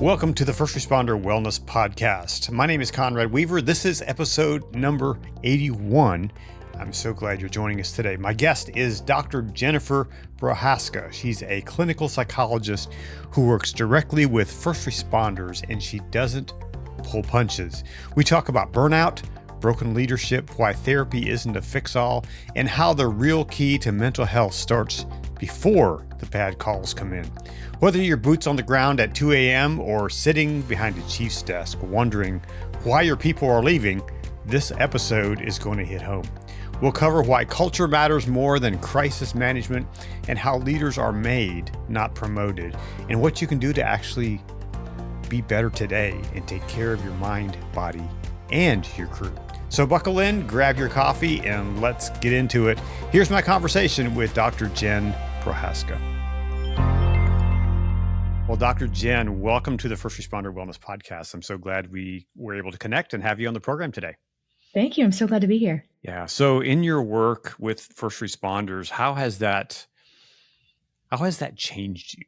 Welcome to the First Responder Wellness Podcast. My name is Conrad Weaver. This is episode number 81. I'm so glad you're joining us today. My guest is Dr. Jennifer Prohaska. She's a clinical psychologist who works directly with first responders, and she doesn't pull punches. We talk about burnout, broken leadership, why therapy isn't a fix-all, and how the real key to mental health starts before the bad calls come in. Whether you're boots on the ground at 2 a.m. or sitting behind a chief's desk wondering why your people are leaving, this episode is going to hit home. We'll cover why culture matters more than crisis management and how leaders are made, not promoted, and what you can do to actually be better today and take care of your mind, body, and your crew. So buckle in, grab your coffee, and let's get into it. Here's my conversation with Dr. Jen Prohaska. Well, Dr. Jen, welcome to the First Responder Wellness Podcast. I'm so glad we were able to connect and have you on the program today. Thank you. I'm so glad to be here. Yeah. So in your work with first responders, how has that changed you?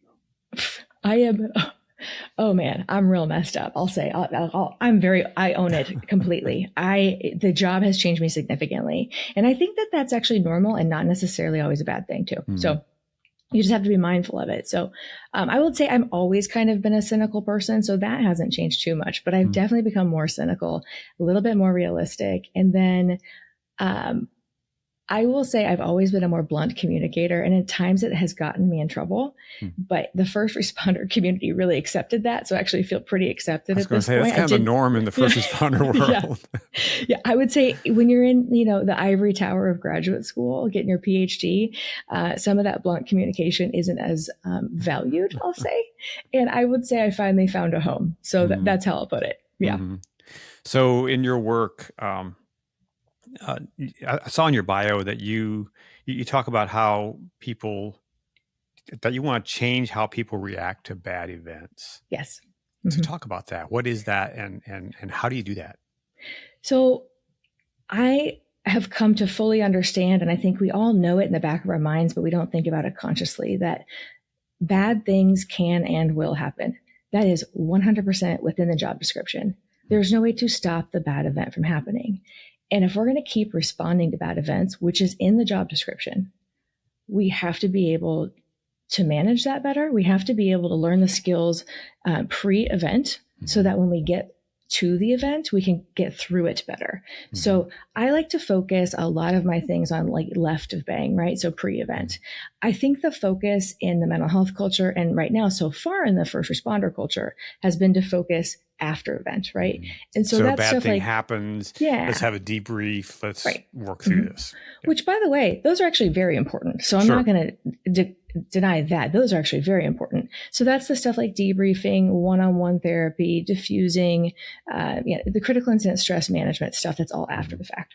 Oh man, I'm real messed up. I'll say, I own it completely. The job has changed me significantly. And I think that that's actually normal and not necessarily always a bad thing too. Mm-hmm. So you just have to be mindful of it. So I would say I've always kind of been a cynical person. So that hasn't changed too much, but I've definitely become more cynical, a little bit more realistic. And then I will say I've always been a more blunt communicator, and at times it has gotten me in trouble, but the first responder community really accepted that. So I actually feel pretty accepted at this point. That's kind of the norm in the first responder world. Yeah. I would say when you're in, the ivory tower of graduate school, getting your PhD, some of that blunt communication isn't as valued, I'll say. And I would say I finally found a home. So that's how I'll put it. Yeah. Mm-hmm. So in your work, I saw in your bio that you talk about how that you want to change how people react to bad events. Yes. So talk about that. What is that, and how do you do that? So I have come to fully understand, and I think we all know it in the back of our minds, but we don't think about it consciously, that bad things can and will happen. That is 100% within the job description. There's no way to stop the bad event from happening. And if we're going to keep responding to bad events, which is in the job description, we have to be able to manage that better. We have to be able to learn the skills pre-event so that when we get to the event, we can get through it better. Mm-hmm. So I like to focus a lot of my things on like left of bang, right? So pre-event. I think the focus in the mental health culture, and right now so far in the first responder culture, has been to focus after event, right? Mm-hmm. And so that's a bad stuff thing happens. Yeah. Let's have a debrief. Let's work through this. Yeah. Which, by the way, those are actually very important. So I'm not going to deny that. Those are actually very important. So that's the stuff like debriefing, one-on-one therapy, diffusing, the critical incident stress management stuff. That's all after the fact.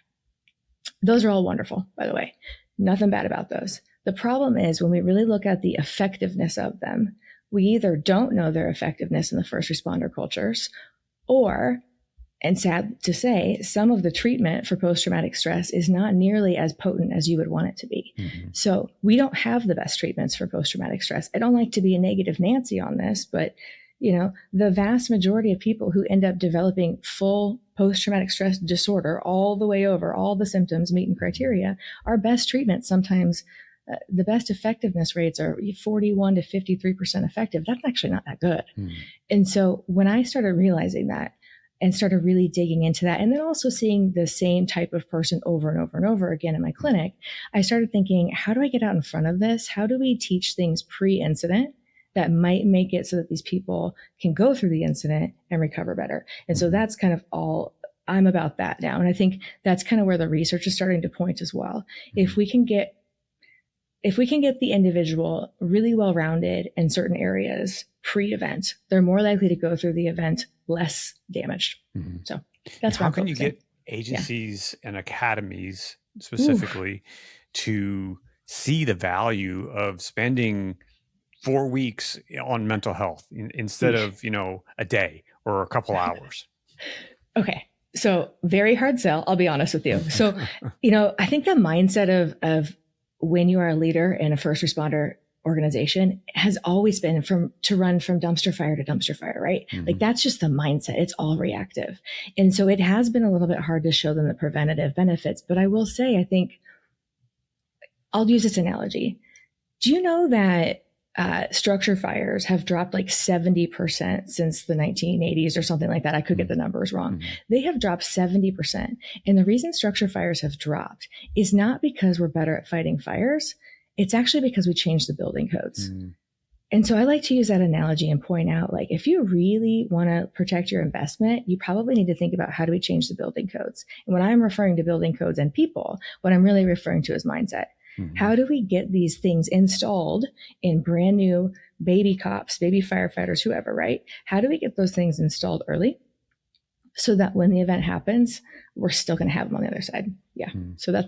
Those are all wonderful, by the way. Nothing bad about those. The problem is when we really look at the effectiveness of them, we either don't know their effectiveness in the first responder cultures, or, and sad to say, some of the treatment for post-traumatic stress is not nearly as potent as you would want it to be. Mm-hmm. So we don't have the best treatments for post-traumatic stress. I don't like to be a negative Nancy on this, but the vast majority of people who end up developing full post-traumatic stress disorder all the way over, all the symptoms meeting criteria, our best treatment sometimes the best effectiveness rates are 41 to 53% effective. That's actually not that good. And so when I started realizing that and started really digging into that, and then also seeing the same type of person over and over and over again in my clinic, I started thinking, how do I get out in front of this? How do we teach things pre-incident that might make it so that these people can go through the incident and recover better? And so that's kind of all I'm about that now. And I think that's kind of where the research is starting to point as well. If we can get the individual really well-rounded in certain areas pre-event, they're more likely to go through the event less damaged. Mm-hmm. So that's how can you get agencies and academies specifically to see the value of spending 4 weeks on mental health instead of, a day or a couple hours? Okay. So very hard sell, I'll be honest with you. So, I think the mindset of when you are a leader in a first responder organization has always been to run from dumpster fire to dumpster fire, right? Like that's just the mindset. It's all reactive. And so it has been a little bit hard to show them the preventative benefits. But I will say, I think I'll use this analogy. Do you know that structure fires have dropped like 70% since the 1980s or something like that? I could get the numbers wrong. They have dropped 70%. And the reason structure fires have dropped is not because we're better at fighting fires. It's actually because we changed the building codes. And so I like to use that analogy and point out, like, if you really want to protect your investment, you probably need to think about how do we change the building codes? And when I'm referring to building codes and people, what I'm really referring to is mindset. How do we get these things installed in brand new baby cops, baby firefighters, whoever, right? How do we get those things installed early so that when the event happens, we're still going to have them on the other side? Yeah. So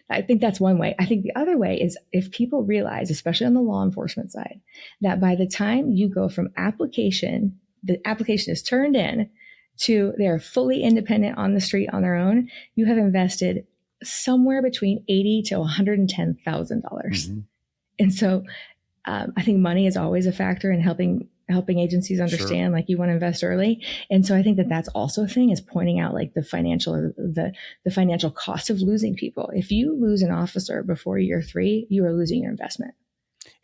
I think that's one way. I think the other way is if people realize, especially on the law enforcement side, that by the time you go from application, the application is turned in to they're fully independent on the street on their own, you have invested somewhere between $80,000 to $110,000. And so I think money is always a factor in helping agencies understand, like, you want to invest early. And so I think that that's also a thing, is pointing out like the financial cost of losing people. If you lose an officer before year 3, you are losing your investment.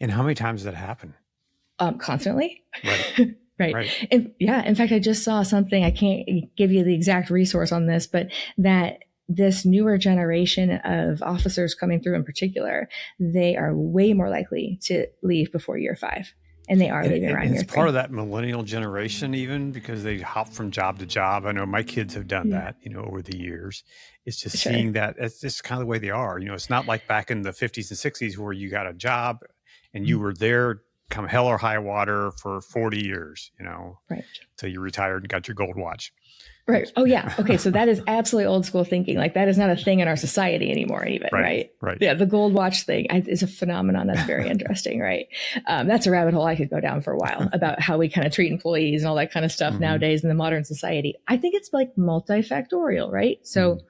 And how many times does that happen? Constantly. Right. Right. And yeah. In fact, I just saw something, I can't give you the exact resource on this, but that this newer generation of officers coming through in particular, they are way more likely to leave before year 5. And they are leaving around year 3. It's part of that millennial generation, even because they hop from job to job. I know my kids have done that, over the years. It's just seeing that it's just kind of the way they are. It's not like back in the 50s and 60s where you got a job and you were there come hell or high water for 40 years, right, till you retired and got your gold watch. Right. Oh, yeah. Okay. So that is absolutely old school thinking. Like, that is not a thing in our society anymore, even. Right. Yeah. The gold watch thing is a phenomenon that's very interesting. Right. That's a rabbit hole I could go down for a while about how we kind of treat employees and all that kind of stuff nowadays in the modern society. I think it's like multifactorial. Right. So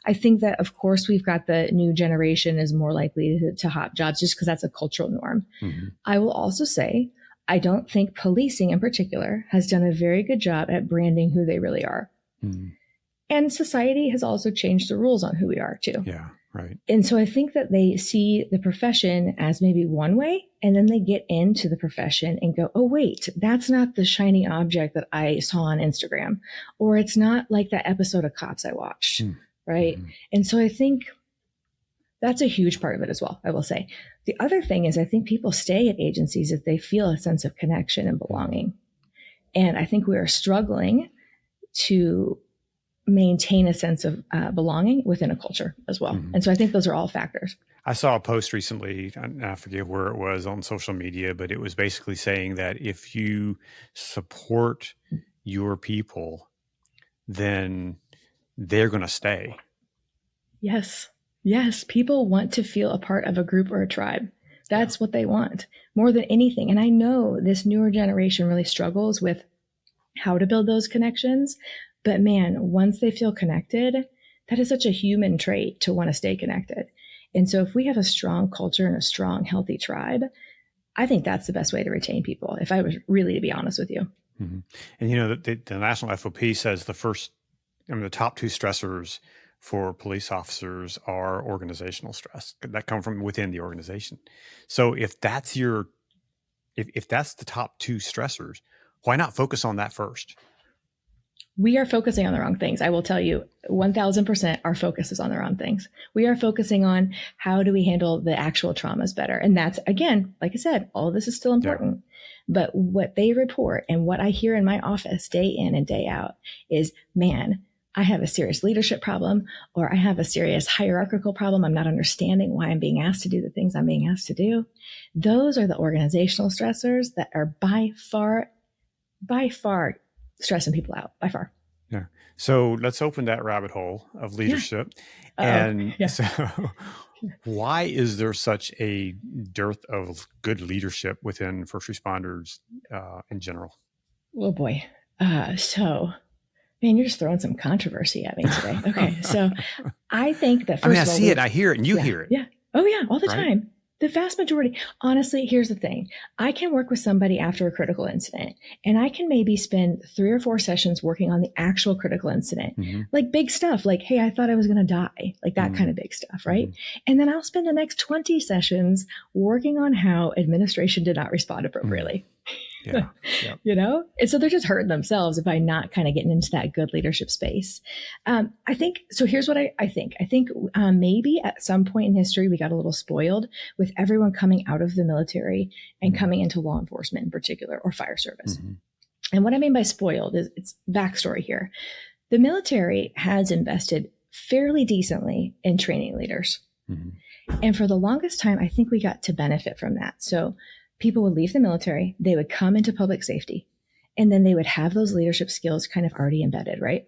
I think that, of course, we've got the new generation is more likely to hop jobs just because that's a cultural norm. I will also say, I don't think policing in particular has done a very good job at branding who they really are. And society has also changed the rules on who we are too. Yeah, right. And so I think that they see the profession as maybe one way, and then they get into the profession and go, oh, wait, that's not the shiny object that I saw on Instagram, or it's not like that episode of Cops I watched, right? And so I think that's a huge part of it as well, I will say. The other thing is I think people stay at agencies if they feel a sense of connection and belonging. And I think we are struggling to maintain a sense of belonging within a culture as well. And so I think those are all factors. I saw a post recently, and I forget where it was on social media, but it was basically saying that if you support your people, then they're going to stay. Yes. People want to feel a part of a group or a tribe. That's what they want more than anything. And I know this newer generation really struggles with how to build those connections. But man, once they feel connected, that is such a human trait to want to stay connected. And so if we have a strong culture and a strong, healthy tribe, I think that's the best way to retain people, if I was really to be honest with you. And the National FOP says the top 2 stressors for police officers are organizational stress that come from within the organization. So if that's if that's the top 2 stressors, why not focus on that first? We are focusing on the wrong things. I will tell you 1000% our focus is on the wrong things. We are focusing on how do we handle the actual traumas better. And that's, again, like I said, all of this is still important. But what they report and what I hear in my office day in and day out is, man, I have a serious leadership problem, or I have a serious hierarchical problem. I'm not understanding why I'm being asked to do the things I'm being asked to do. Those are the organizational stressors that are by far stressing people out, by far. Yeah. So let's open that rabbit hole of leadership. So why is there such a dearth of good leadership within first responders in general? Oh boy. Man, you're just throwing some controversy at me today. Okay. So I think that I see it, I hear it, and you hear it. Yeah. Oh yeah. All the time. The vast majority, honestly, here's the thing. I can work with somebody after a critical incident, and I can maybe spend 3 or 4 sessions working on the actual critical incident, like big stuff, like, hey, I thought I was going to die, like that kind of big stuff, right? And then I'll spend the next 20 sessions working on how administration did not respond appropriately. Yeah. And so they're just hurting themselves by not kind of getting into that good leadership space. I think, so here's what I think. I think maybe at some point in history, we got a little spoiled with everyone coming out of the military and coming into law enforcement in particular, or fire service. And what I mean by spoiled is, it's backstory here. The military has invested fairly decently in training leaders. And for the longest time, I think we got to benefit from that. So people would leave the military, they would come into public safety, and then they would have those leadership skills kind of already embedded, right?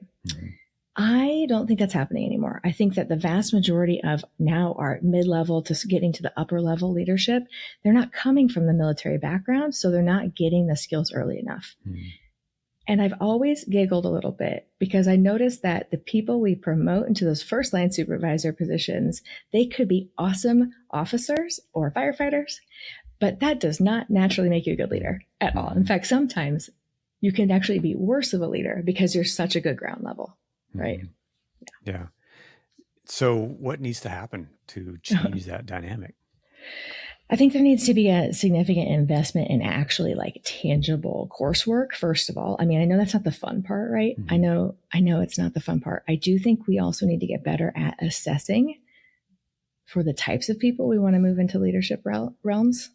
I don't think that's happening anymore. I think that the vast majority of now our mid-level to getting to the upper level leadership, they're not coming from the military background, so they're not getting the skills early enough. And I've always giggled a little bit because I noticed that the people we promote into those first line supervisor positions, they could be awesome officers or firefighters, but that does not naturally make you a good leader at all. In fact, sometimes you can actually be worse of a leader because you're such a good ground level, right? Yeah. So what needs to happen to change that dynamic? I think there needs to be a significant investment in actually like tangible coursework, first of all. I mean, I know that's not the fun part, right? I know it's not the fun part. I do think we also need to get better at assessing for the types of people we want to move into leadership realms.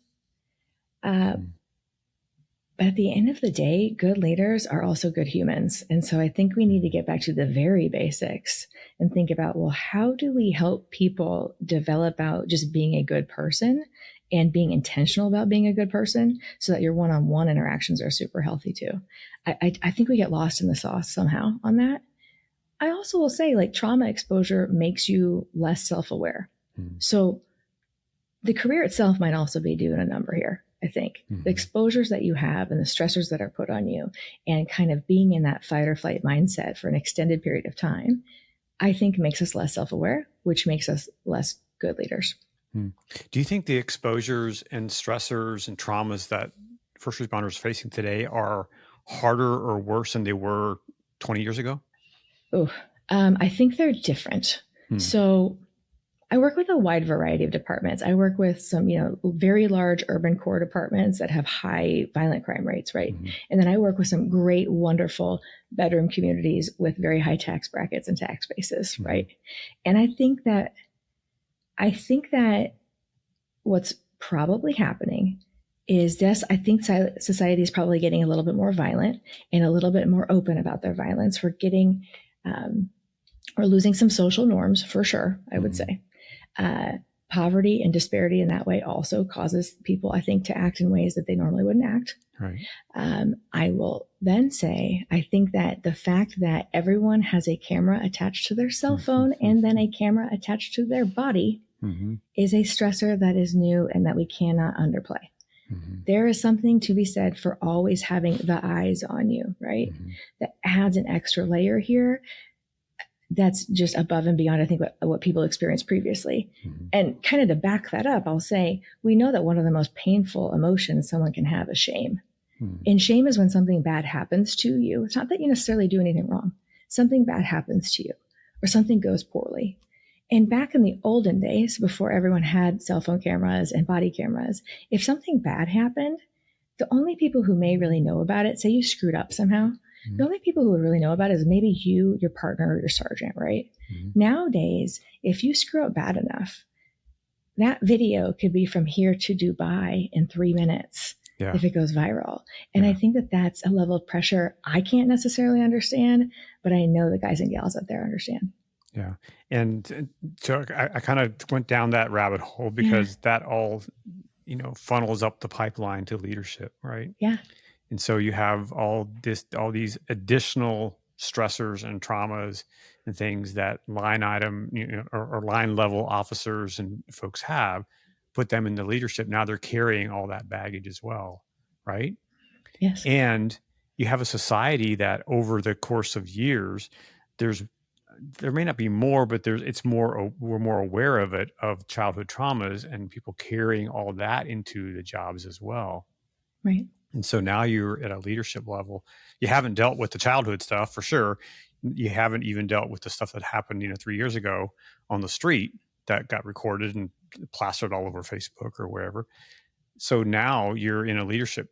But at the end of the day, good leaders are also good humans. And so I think we need to get back to the very basics and think about, well, how do we help people develop out just being a good person and being intentional about being a good person so that your one-on-one interactions are super healthy too? I think we get lost in the sauce somehow on that. I also will say, like, trauma exposure makes you less self-aware. So the career itself might also be doing a number here. I think the exposures that you have and the stressors that are put on you and kind of being in that fight or flight mindset for an extended period of time, I think makes us less self-aware, which makes us less good leaders. Do you think the exposures and stressors and traumas that first responders are facing today are harder or worse than they were 20 years ago? I think they're different. So I work with a wide variety of departments. I work with some, very large urban core departments that have high violent crime rates, right? And then I work with some great, wonderful bedroom communities with very high tax brackets and tax bases, right? And I think that what's probably happening is this. I think society is probably getting a little bit more violent and a little bit more open about their violence. We're losing some social norms for sure, I would say. Poverty and disparity in that way also causes people, I think, to act in ways that they normally wouldn't act. Right. I will then say, I think that the fact that everyone has a camera attached to their cell phone and then a camera attached to their body is a stressor that is new and that we cannot underplay. There is something to be said for always having the eyes on you, right? That adds an extra layer here. That's just above and beyond, I think, what people experienced previously. And kind of to back that up, I'll say, we know that one of the most painful emotions someone can have is shame. And shame is when something bad happens to you. It's not that you necessarily do anything wrong. Something bad happens to you or something goes poorly. And back in the olden days, before everyone had cell phone cameras and body cameras, if something bad happened, the only people who may really know about it, say you screwed up somehow, the only people who would really know about it is maybe you, your partner, or your sergeant, right? Nowadays, if you screw up bad enough, that video could be from here to Dubai in 3 minutes if it goes viral. And I think that that's a level of pressure I can't necessarily understand, but I know the guys and gals out there understand. Yeah. And so I kind of went down that rabbit hole because that all, funnels up the pipeline to leadership, right? Yeah. And so you have all these additional stressors and traumas and things that line item, or line level officers and folks have, put them into leadership. Now they're carrying all that baggage as well, right? Yes. And you have a society that over the course of years, there's there may not be more, but it's more, we're more aware of it, of childhood traumas and people carrying all that into the jobs as well. Right. And so now you're at a leadership level. You haven't dealt with the childhood stuff for sure. You haven't even dealt with the stuff that happened, 3 years ago on the street that got recorded and plastered all over Facebook or wherever. So now you're in a leadership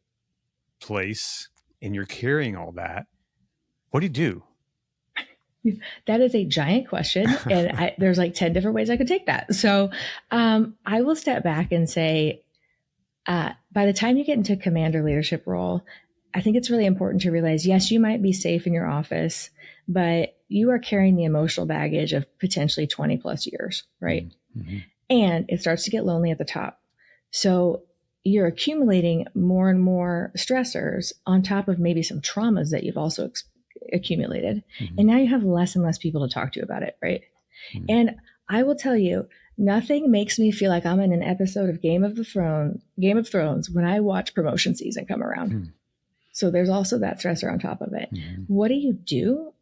place and you're carrying all that. What do you do? That is a giant question. And there's like 10 different ways I could take that. So I will step back and say, by the time you get into commander leadership role, I think it's really important to realize, yes, you might be safe in your office, but you are carrying the emotional baggage of potentially 20 plus years, right? Mm-hmm. And it starts to get lonely at the top. So you're accumulating more and more stressors on top of maybe some traumas that you've also accumulated. Mm-hmm. And now you have less and less people to talk to about it, right? Mm-hmm. And I will tell you, nothing makes me feel like I'm in an episode of Game of Thrones when I watch promotion season come around. Mm-hmm. So there's also that stressor on top of it. Mm-hmm. What do?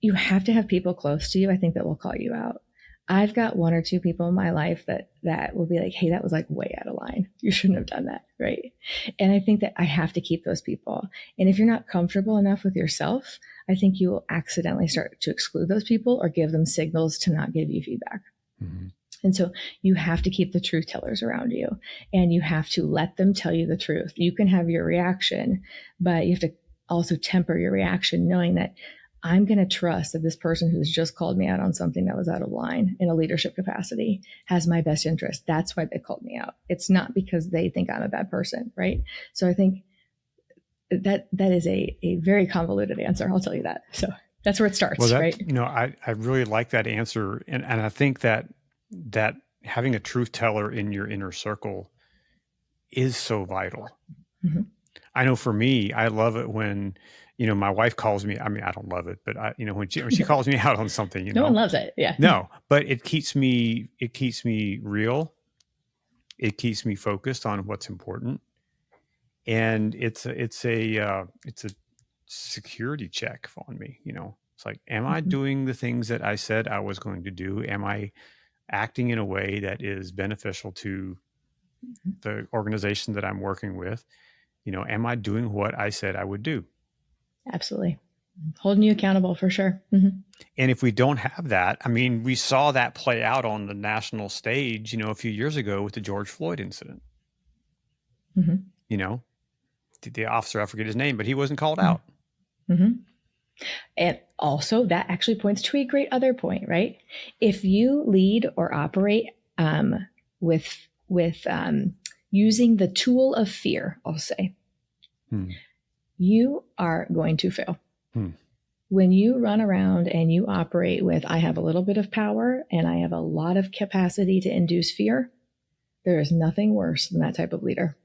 You have to have people close to you, I think, that will call you out. I've got one or two people in my life that will be like, hey, that was like way out of line. You shouldn't have done that, right? And I think that I have to keep those people. And if you're not comfortable enough with yourself, I think you will accidentally start to exclude those people or give them signals to not give you feedback. Mm-hmm. And so you have to keep the truth tellers around you, and you have to let them tell you the truth. You can have your reaction, but you have to also temper your reaction, knowing that I'm going to trust that this person who's just called me out on something that was out of line in a leadership capacity has my best interest. That's why they called me out. It's not because they think I'm a bad person, right? So I think that is a very convoluted answer. I'll tell you that. So that's where it starts, right? I really like that answer. And I think that having a truth teller in your inner circle is so vital. Mm-hmm. I know for me, I love it when, my wife calls me. I mean, I don't love it, but when she calls me out on something, no one loves it. Yeah. No, but it keeps me real. It keeps me focused on what's important. And it's a security check on me. It's like, am I doing the things that I said I was going to do? Am I acting in a way that is beneficial to the organization that I'm working with? Am I doing what I said I would do? Absolutely. Holding you accountable for sure. Mm-hmm. And if we don't have that, I mean, we saw that play out on the national stage, a few years ago with the George Floyd incident. Mm-hmm. The officer, I forget his name, but he wasn't called out. Mm-hmm. And also that actually points to a great other point, right? If you lead or operate with using the tool of fear, I'll say, you are going to fail. When you run around and you operate with, I have a little bit of power and I have a lot of capacity to induce fear, there is nothing worse than that type of leader.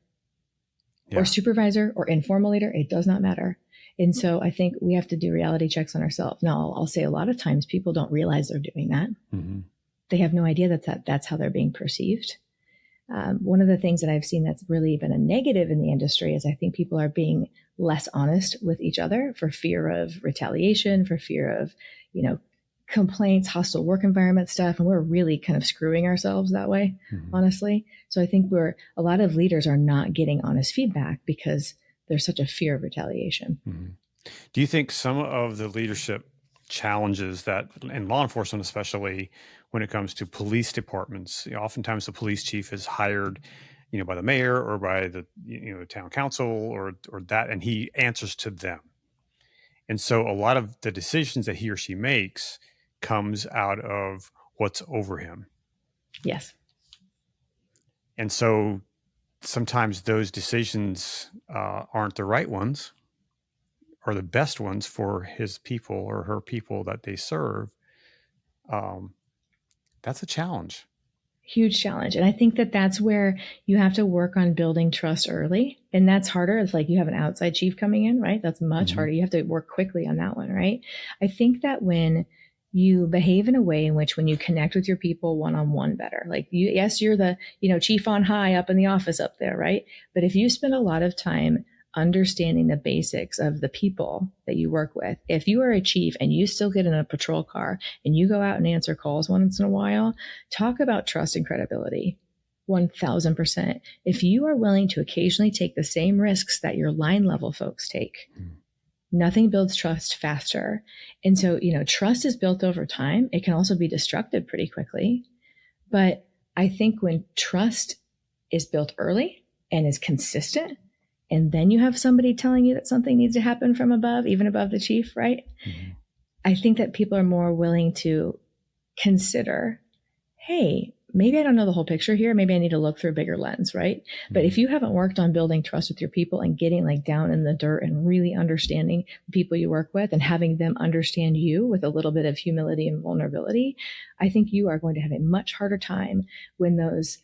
Yeah. Or supervisor or informal leader. It does not matter. And so I think we have to do reality checks on ourselves. Now, I'll say a lot of times people don't realize they're doing that. Mm-hmm. They have no idea that's how they're being perceived. One of the things that I've seen that's really been a negative in the industry is I think people are being less honest with each other for fear of retaliation, for fear of, complaints, hostile work environment stuff. And we're really kind of screwing ourselves that way, honestly. So I think a lot of leaders are not getting honest feedback because there's such a fear of retaliation. Mm-hmm. Do you think some of the leadership challenges that, in law enforcement especially, when it comes to police departments, oftentimes the police chief is hired, by the mayor or by the town council or that, and he answers to them. And so a lot of the decisions that he or she makes comes out of what's over him. Yes. And so sometimes those decisions aren't the right ones or the best ones for his people or her people that they serve. That's a challenge. Huge challenge. And I think that's where you have to work on building trust early. And that's harder. It's like you have an outside chief coming in, right? That's much harder. You have to work quickly on that one, right? I think that when you behave in a way in which when you connect with your people one-on-one better, like you're the, chief on high up in the office up there, right? But if you spend a lot of time understanding the basics of the people that you work with. If you are a chief and you still get in a patrol car and you go out and answer calls once in a while, talk about trust and credibility. 1000%. If you are willing to occasionally take the same risks that your line level folks take, nothing builds trust faster. And so, trust is built over time. It can also be destructive pretty quickly. But I think when trust is built early and is consistent, and then you have somebody telling you that something needs to happen from above, even above the chief, right? Mm-hmm. I think that people are more willing to consider, hey, maybe I don't know the whole picture here. Maybe I need to look through a bigger lens, right? Mm-hmm. But if you haven't worked on building trust with your people and getting like down in the dirt and really understanding the people you work with and having them understand you with a little bit of humility and vulnerability, I think you are going to have a much harder time when those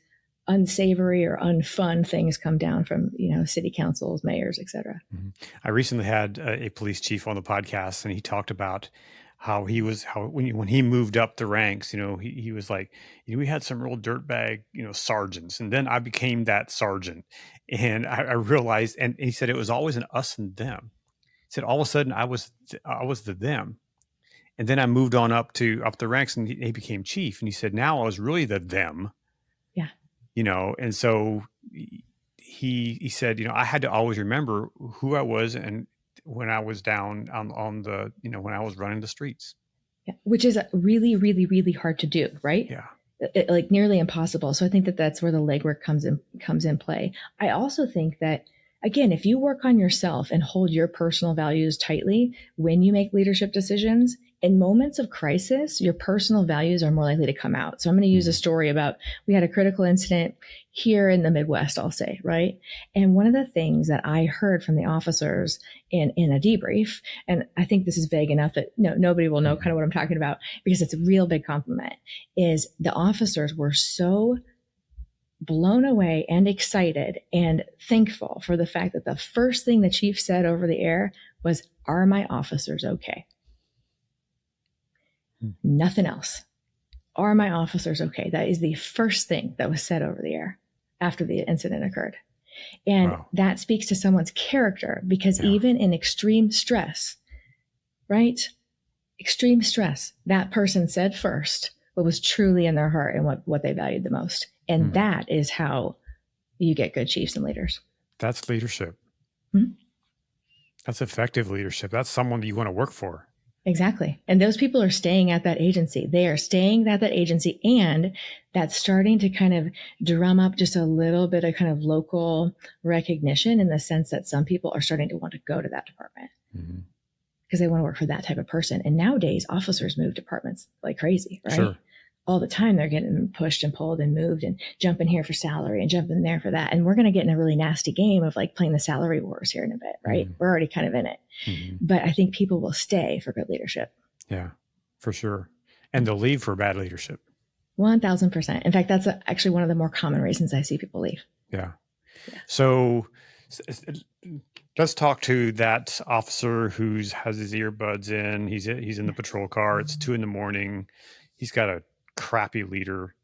unsavory or unfun things come down from, city councils, mayors, et cetera. Mm-hmm. I recently had a police chief on the podcast, and he talked about how when he moved up the ranks, he was like, we had some real dirtbag, sergeants, and then I became that sergeant, and I realized, and he said it was always an us and them. He said all of a sudden I was the them, and then I moved on up the ranks, and he became chief, and he said now I was really the them. Yeah, and so he said, I had to always remember who I was and when I was down on the, when I was running the streets. Yeah, which is really, really, really hard to do, right? Yeah. Like nearly impossible. So I think that that's where the legwork comes in play. I also think that, again, if you work on yourself and hold your personal values tightly when you make leadership decisions, in moments of crisis, your personal values are more likely to come out. So I'm going to use a story about, we had a critical incident here in the Midwest, I'll say, right? And one of the things that I heard from the officers in a debrief, and I think this is vague enough that nobody will know kind of what I'm talking about because it's a real big compliment, is the officers were so blown away and excited and thankful for the fact that the first thing the chief said over the air was, "Are my officers okay?" Nothing else. Are my officers okay? That is the first thing that was said over the air after the incident occurred. And that speaks to someone's character because even in extreme stress, right? Extreme stress, that person said first what was truly in their heart and what they valued the most. And that is how you get good chiefs and leaders. That's leadership. Mm-hmm. That's effective leadership. That's someone that you want to work for. Exactly. And those people are staying at that agency. They are staying at that agency, and that's starting to kind of drum up just a little bit of kind of local recognition in the sense that some people are starting to want to go to that department because they want to work for that type of person. And nowadays, officers move departments like crazy, right? Sure. All the time they're getting pushed and pulled and moved and jumping here for salary and jumping there for that. And we're going to get in a really nasty game of like playing the salary wars here in a bit, right? We're already kind of in it. But I think people will stay for good leadership. Yeah, for sure. And they'll leave for bad leadership. 1000%. In fact, that's actually one of the more common reasons I see people leave. Yeah. So let's talk to that officer who has his earbuds in. He's in the patrol car. It's 2 a.m. He's got a crappy leader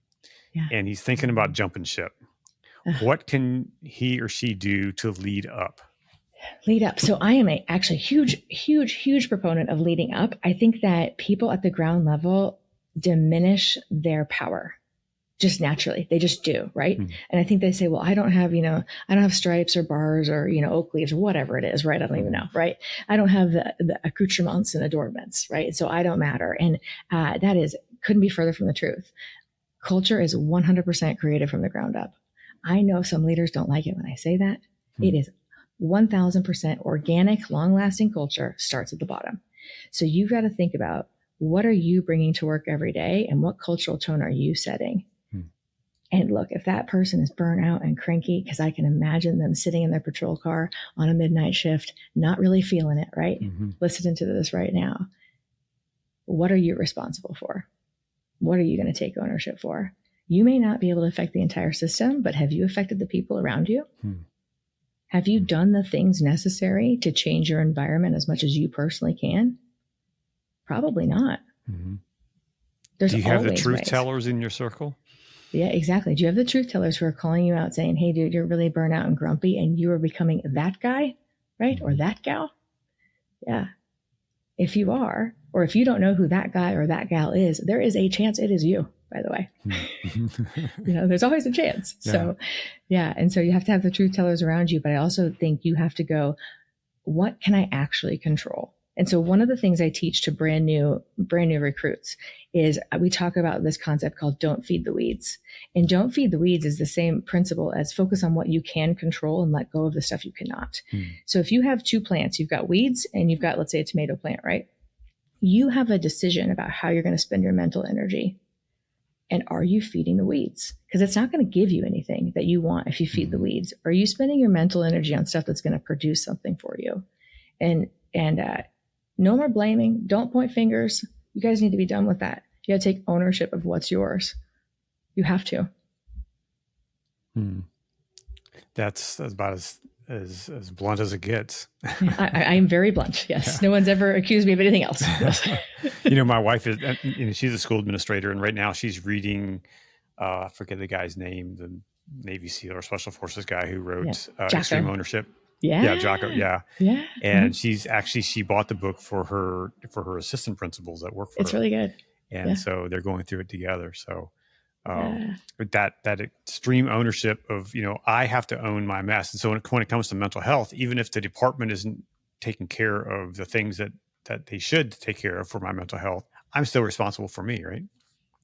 and he's thinking about jumping ship. What can he or she do to lead up? Lead up. So I am actually huge proponent of leading up. I think that people at the ground level diminish their power just naturally. They just do, right? And I think they say, well, I don't have stripes or bars or, oak leaves or whatever it is, right? I don't even know, right? I don't have the accoutrements and adornments, right? So I don't matter. And that couldn't be further from the truth. Culture is 100% created from the ground up. I know some leaders don't like it when I say that. It is 1000% organic, long-lasting culture starts at the bottom. So you've got to think about, what are you bringing to work every day and what cultural tone are you setting? And look, if that person is burnt out and cranky, because I can imagine them sitting in their patrol car on a midnight shift, not really feeling it, right? Listening to this right now. What are you responsible for? What are you going to take ownership for? You may not be able to affect the entire system, but have you affected the people around you? Have you done the things necessary to change your environment as much as you personally can? Probably not. Do you have the truth tellers in your circle? Yeah, exactly. Do you have the truth tellers who are calling you out saying, hey, dude, you're really burnt out and grumpy and you are becoming that guy? right? Or that gal. Yeah. If you are, or if you don't know who that guy or that gal is, there is a chance it is you, by the way. There's always a chance. Yeah. So, yeah. And so you have to have the truth tellers around you. But I also think you have to go, what can I actually control? And so one of the things I teach to brand new recruits is we talk about this concept called don't feed the weeds. And don't feed the weeds is the same principle as focus on what you can control and let go of the stuff you cannot. So if you have 2 plants, you've got weeds and you've got, let's say, a tomato plant, right? You have a decision about how you're going to spend your mental energy. And are you feeding the weeds? Because it's not going to give you anything that you want if you feed the weeds. Are you spending your mental energy on stuff that's going to produce something for you? And no more blaming. Don't point fingers. You guys need to be done with that. You got to take ownership of what's yours. You have to. That's about as blunt as it gets. I'm very blunt. Yes. Yeah. No one's ever accused me of anything else. My wife is, she's a school administrator, and right now she's reading, I forget the guy's name, the Navy SEAL or Special Forces guy who wrote Extreme Ownership. Yeah, Jocko. Yeah. And she bought the book for her assistant principals that work for her. It's really good. And so they're going through it together. So that extreme ownership of, I have to own my mess. And so when it comes to mental health, even if the department isn't taking care of the things that they should take care of for my mental health, I'm still responsible for me, right?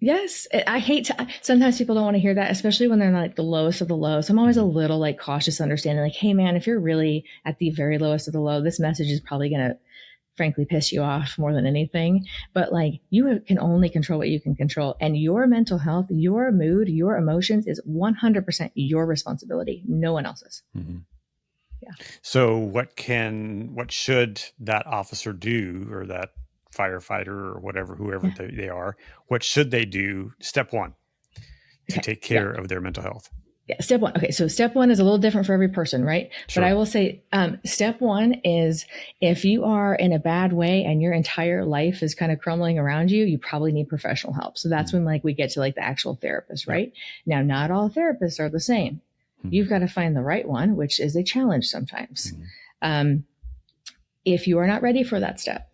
Yes. I hate to, sometimes people don't want to hear that, especially when they're like the lowest of the low. So I'm always a little like cautious understanding, like, hey man, if you're really at the very lowest of the low, this message is probably going to frankly piss you off more than anything. But like, you can only control what you can control, and your mental health, your mood, your emotions is 100% your responsibility. No one else's. Yeah. So what should that officer do, or that firefighter or whatever, whoever they are, what should they do? Step 1 to take care of their mental health. Yeah. Step 1. Okay. So step 1 is a little different for every person, right? Sure. But I will say, step 1 is if you are in a bad way and your entire life is kind of crumbling around you, you probably need professional help. So that's when we get to the actual therapist, right? Now, not all therapists are the same. You've got to find the right one, which is a challenge sometimes. If you are not ready for that step,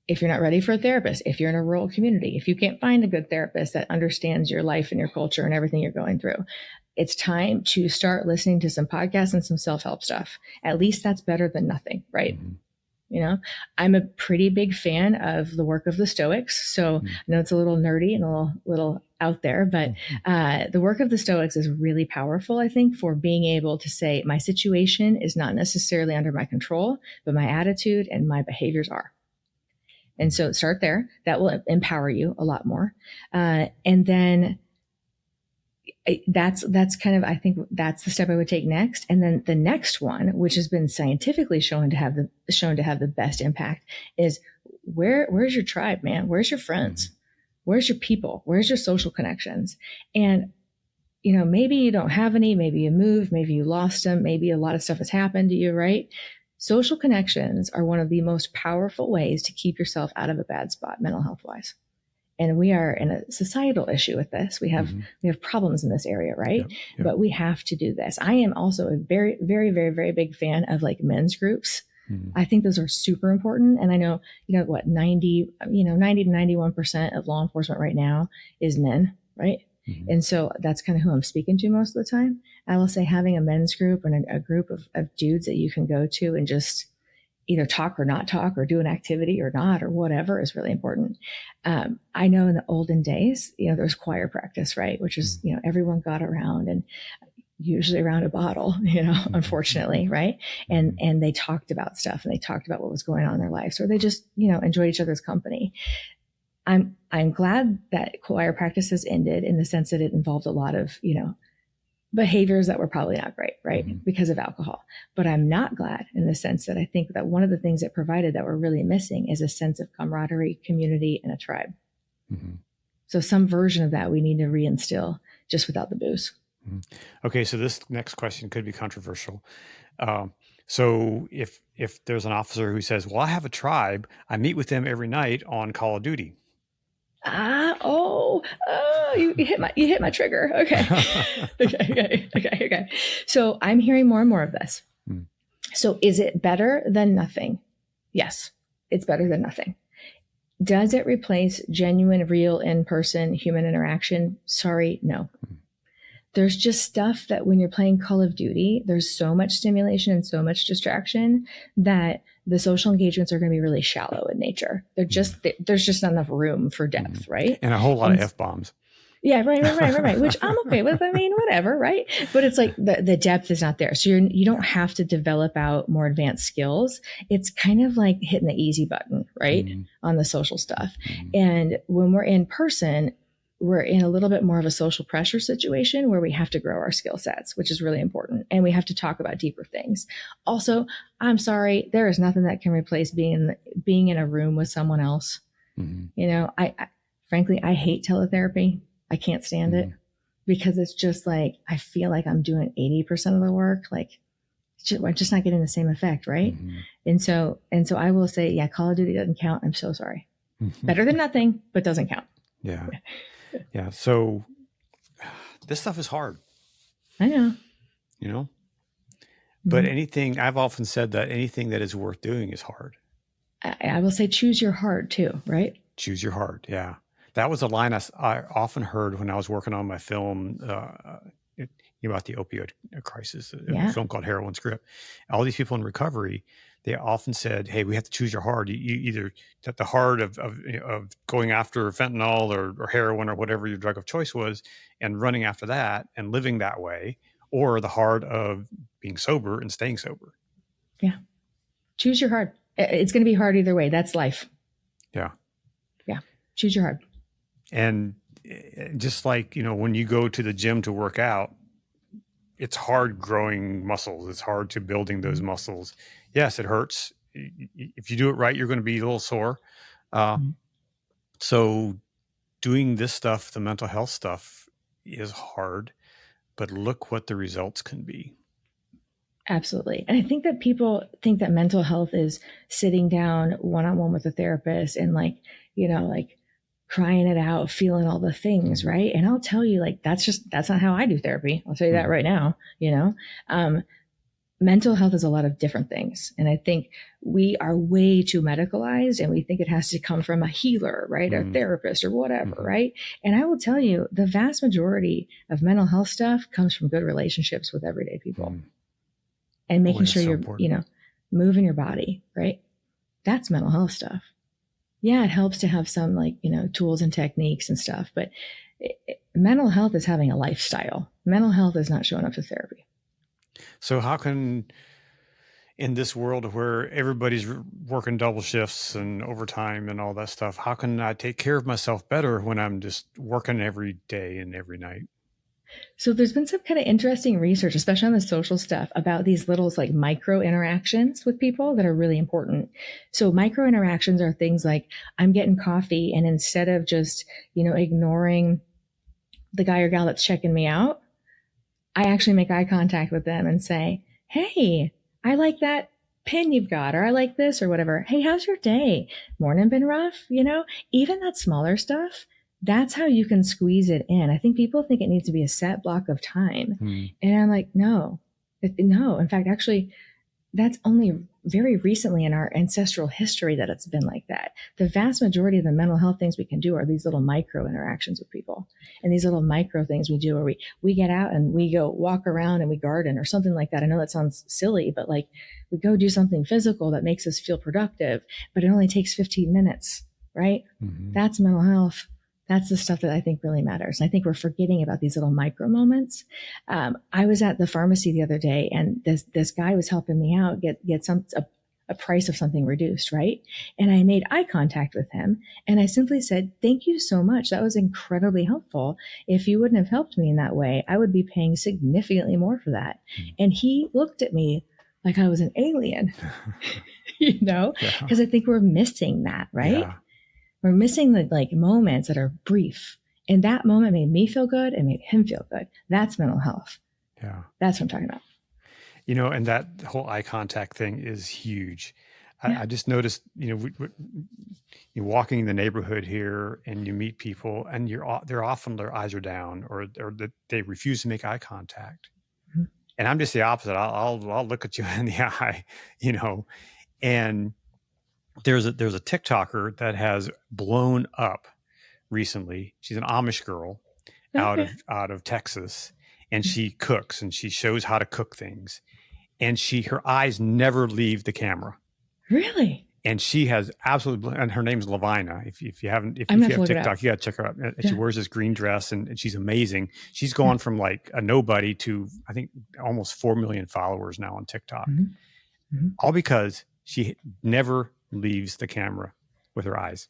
if you're not ready for a therapist, if you're in a rural community, if you can't find a good therapist that understands your life and your culture and everything you're going through, it's time to start listening to some podcasts and some self-help stuff. At least that's better than nothing, right? I'm a pretty big fan of the work of the Stoics. So I know it's a little nerdy and a little out there, but the work of the Stoics is really powerful, I think, for being able to say my situation is not necessarily under my control, but my attitude and my behaviors are. And so start there. That will empower you a lot more. And then that's kind of, I think that's the step I would take next. And then the next one, which has been scientifically shown to have the best impact, is where's your tribe, man? Where's your friends? Where's your people? Where's your social connections? And, maybe you don't have any, maybe you moved, maybe you lost them, maybe a lot of stuff has happened to you, right? Social connections are one of the most powerful ways to keep yourself out of a bad spot, mental health wise. And we are in a societal issue with this. We have problems in this area, right? Yep. But we have to do this. I am also a very, very, very, very big fan of men's groups. I think those are super important. And I know, 90 to 91% of law enforcement right now is men, right? And so that's kind of who I'm speaking to most of the time. I will say having a men's group and a group of dudes that you can go to and just either talk or not talk or do an activity or not or whatever is really important. I know in the olden days, there's choir practice, right? Which is, everyone got around and usually around a bottle, unfortunately, right? And they talked about stuff and they talked about what was going on in their lives, or they just, enjoyed each other's company. I'm glad that choir practice has ended in the sense that it involved a lot of, behaviors that were probably not great, right? Because of alcohol. But I'm not glad in the sense that I think that one of the things it provided that we're really missing is a sense of camaraderie, community, and a tribe. So some version of that we need to reinstill just without the booze. Okay. So this next question could be controversial. So if there's an officer who says, well, I have a tribe, I meet with them every night on Call of Duty. You hit my trigger. Okay. Okay. So I'm hearing more and more of this. So is it better than nothing? Yes, it's better than nothing. Does it replace genuine, real, in-person human interaction? Sorry, no. There's just stuff that when you're playing Call of Duty, there's so much stimulation and so much distraction that the social engagements are going to be really shallow in nature. There's just not enough room for depth, right? And a whole lot of F-bombs. Yeah, right. Which I'm okay with. I mean, whatever, right? But it's like the depth is not there. So you don't have to develop out more advanced skills. It's kind of like hitting the easy button, right? On the social stuff. And when we're in person, we're in a little bit more of a social pressure situation where we have to grow our skill sets, which is really important. And we have to talk about deeper things. Also, I'm sorry, there is nothing that can replace being in a room with someone else. You know, I frankly, I hate teletherapy. I can't stand it because it's just like, I feel like I'm doing 80% of the work. Like we're just not getting the same effect. Right. And so I will say, yeah, Call of Duty doesn't count. I'm so sorry. Better than nothing, but doesn't count. Yeah. Yeah. So this stuff is hard. I know. You know, but I've often said that anything that is worth doing is hard. I will say choose your heart too, right? Choose your heart. Yeah. That was a line I often heard when I was working on my film about the opioid crisis, a film called Heroin Script. All these people in recovery, they often said, hey, we have to choose your heart. You either at the heart of going after fentanyl or heroin or whatever your drug of choice was and running after that and living that way, or the heart of being sober and staying sober. Yeah. Choose your heart. It's going to be hard either way. That's life. Yeah. Yeah. Choose your heart. And just like, when you go to the gym to work out, it's hard growing muscles. It's hard to building those muscles. Yes, it hurts. If you do it right, you're going to be a little sore. So doing this stuff, the mental health stuff, is hard, but look what the results can be. Absolutely. And I think that people think that mental health is sitting down one-on-one with a therapist and like crying it out, feeling all the things, right? And I'll tell you, like, that's not how I do therapy. I'll tell you that right now, mental health is a lot of different things. And I think we are way too medicalized and we think it has to come from a healer, right? Or a therapist or whatever, right? And I will tell you, the vast majority of mental health stuff comes from good relationships with everyday people and making sure you're, moving your body, right? That's mental health stuff. Yeah, it helps to have some tools and techniques and stuff, but mental health is having a lifestyle. Mental health is not showing up to therapy. So how can, in this world where everybody's working double shifts and overtime and all that stuff, how can I take care of myself better when I'm just working every day and every night? So there's been some kind of interesting research, especially on the social stuff, about these little like micro interactions with people that are really important. So micro interactions are things like I'm getting coffee and instead of just, ignoring the guy or gal that's checking me out, I actually make eye contact with them and say, hey, I like that pin you've got, or I like this or whatever. Hey, how's your day? Morning been rough? Even that smaller stuff. That's how you can squeeze it in. I think people think it needs to be a set block of time. And I'm like, no. In fact, actually, that's only very recently in our ancestral history that it's been like that. The vast majority of the mental health things we can do are these little micro interactions with people. And these little micro things we do where we get out and we go walk around and we garden or something like that. I know that sounds silly, but like we go do something physical that makes us feel productive, but it only takes 15 minutes, right? That's mental health. That's the stuff that I think really matters. I think we're forgetting about these little micro moments. I was at the pharmacy the other day and this guy was helping me out get a price of something reduced, right? And I made eye contact with him and I simply said, thank you so much. That was incredibly helpful. If you wouldn't have helped me in that way, I would be paying significantly more for that. And he looked at me like I was an alien, because I think we're missing that, right? Yeah. We're missing the moments that are brief. And that moment made me feel good and made him feel good. That's mental health. Yeah. That's what I'm talking about. And that whole eye contact thing is huge. Yeah. I just noticed, you're walking in the neighborhood here and you meet people and they're often, their eyes are down or they refuse to make eye contact. And I'm just the opposite. I'll look at you in the eye, you know. And there's a TikToker that has blown up recently. She's an Amish girl out Okay. of Texas, and she cooks and she shows how to cook things. And her eyes never leave the camera. Really? And she has absolutely, and her name's Lavina. If you have TikTok, you got to check her out. And she wears this green dress, and she's amazing. She's gone from like a nobody to, I think, almost 4 million followers now on TikTok. All because she never leaves the camera with her eyes.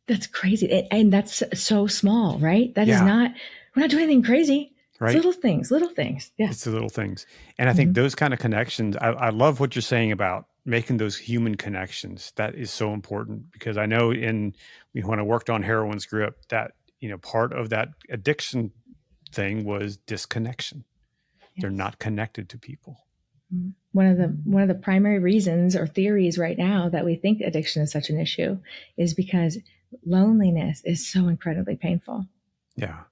That's crazy. And that's so small, right? That is not, we're not doing anything crazy. Right? It's little things. Yeah. It's the little things. And I think those kind of connections, I love what you're saying about making those human connections. That is so important, because I know when I worked on Heroin's Grip, that, part of that addiction thing was disconnection. Yes. They're not connected to people. One of the primary reasons or theories right now that we think addiction is such an issue is because loneliness is so incredibly painful. Yeah.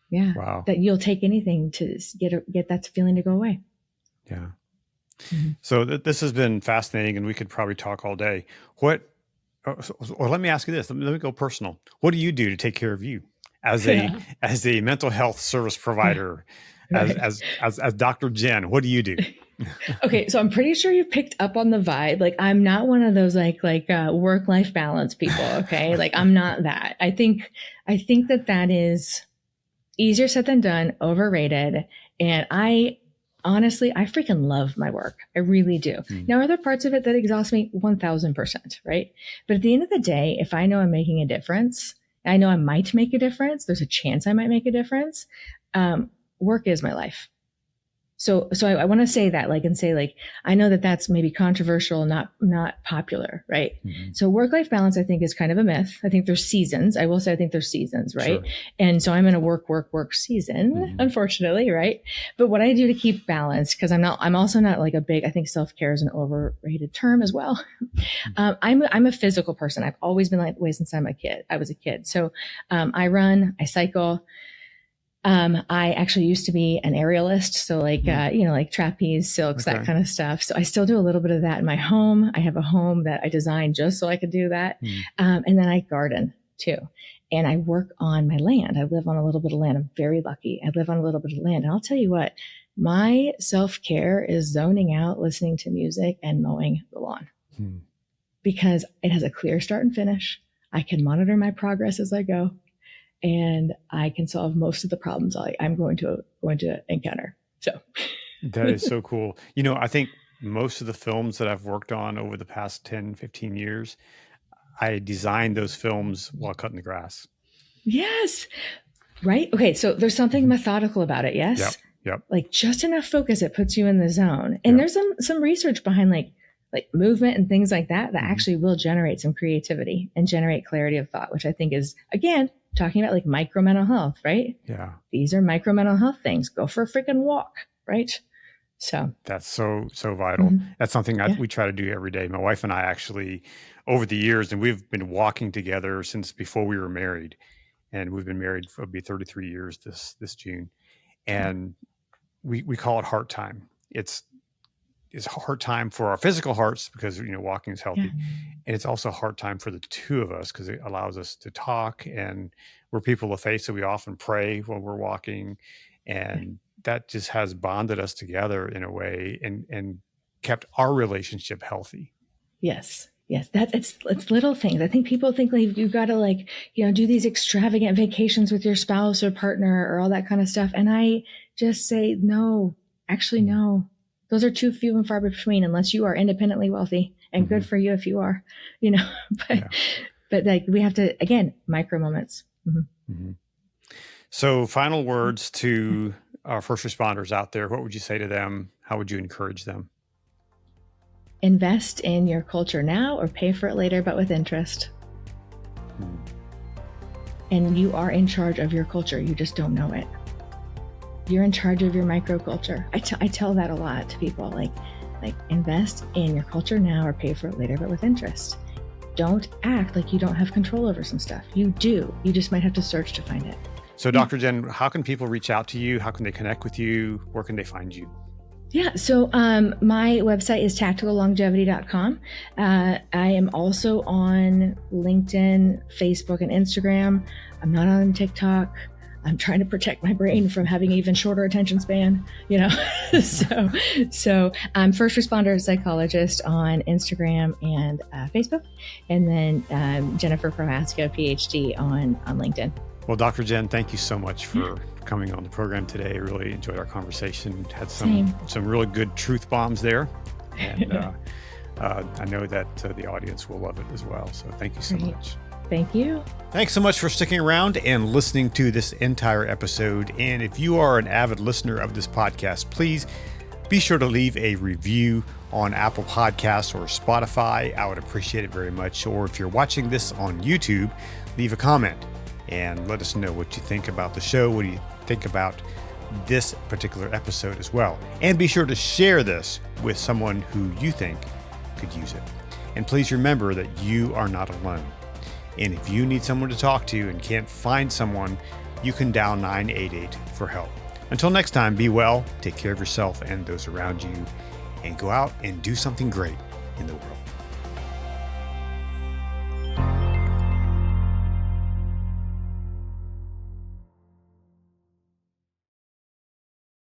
Yeah. Wow. That you'll take anything to get that feeling to go away. Yeah. So this has been fascinating, and we could probably talk all day. Or let me ask you this. Let me go personal. What do you do to take care of you as a mental health service provider, as Dr. Jen? What do you do? Okay, so I'm pretty sure you picked up on the vibe. Like, I'm not one of those like work-life balance people. Okay, like I'm not that. I think that is easier said than done, overrated, and honestly, I freaking love my work. I really do. Now, are there parts of it that exhaust me? 1000%, right? But at the end of the day, if I know I'm making a difference, I know I might make a difference, there's a chance I might make a difference, work is my life. So I want to say that, I know that that's maybe controversial, not popular, right? So work-life balance, I think, is kind of a myth. I think there's seasons. I will say I think there's seasons, right? Sure. And so I'm in a work season, unfortunately, right? But what I do to keep balance, because I'm also not like a big, I think self-care is an overrated term as well. I'm a physical person. I've always been that way since I was a kid. So I run, I cycle. I actually used to be an aerialist. So like trapeze, silks, that kind of stuff. So I still do a little bit of that in my home. I have a home that I designed just so I could do that. And then I garden too. And I work on my land. I live on a little bit of land. I'm very lucky. I live on a little bit of land. And I'll tell you what, my self-care is zoning out, listening to music, and mowing the lawn. Because it has a clear start and finish. I can monitor my progress as I go. And I can solve most of the problems I'm going to encounter. So that is so cool. I think most of the films that I've worked on over the past 10, 15 years, I designed those films while cutting the grass. Yes. Right. Okay. So there's something methodical about it. Yes. Yep. Like just enough focus, it puts you in the zone. And there's some research behind like movement and things like that actually will generate some creativity and generate clarity of thought, which I think is, again, talking about like micro mental health, right? Yeah. These are micro mental health things. Go for a freaking walk, right? So that's so vital. That's something we try to do every day. My wife and I actually, over the years, and we've been walking together since before we were married, and we've been married for 33 years this June, and we call it heart time. It's heart time for our physical hearts because walking is healthy, and it's also heart time for the two of us because it allows us to talk, and we're people of faith, so we often pray while we're walking, and that just has bonded us together in a way and kept our relationship healthy. Yes. It's little things. I think people think like you got to do these extravagant vacations with your spouse or partner or all that kind of stuff, and I just say no. Actually, no. Those are too few and far between unless you are independently wealthy, and good for you if you are, but like we have to, again, micro moments. So final words to our first responders out there. What would you say to them? How would you encourage them? Invest in your culture now or pay for it later, but with interest. And you are in charge of your culture. You just don't know it. You're in charge of your microculture. I tell that a lot to people, like invest in your culture now or pay for it later, but with interest. Don't act like you don't have control over some stuff. You do. You just might have to search to find it. So Dr. Jen, how can people reach out to you? How can they connect with you? Where can they find you? Yeah. So my website is tacticallongevity.com. I am also on LinkedIn, Facebook, and Instagram. I'm not on TikTok. I'm trying to protect my brain from having even shorter attention span, so I'm first responder psychologist on Instagram and Facebook, and then Jennifer Prohaska, PhD on LinkedIn. Well, Dr. Jen, thank you so much for coming on the program today. I really enjoyed our conversation. Had some really good truth bombs there. And I know that the audience will love it as well. So thank you so much. Thank you. Thanks so much for sticking around and listening to this entire episode. And if you are an avid listener of this podcast, please be sure to leave a review on Apple Podcasts or Spotify. I would appreciate it very much. Or if you're watching this on YouTube, leave a comment and let us know what you think about the show. What do you think about this particular episode as well? And be sure to share this with someone who you think could use it. And please remember that you are not alone. And if you need someone to talk to and can't find someone, you can dial 988 for help. Until next time, be well, take care of yourself and those around you, and go out and do something great in the world.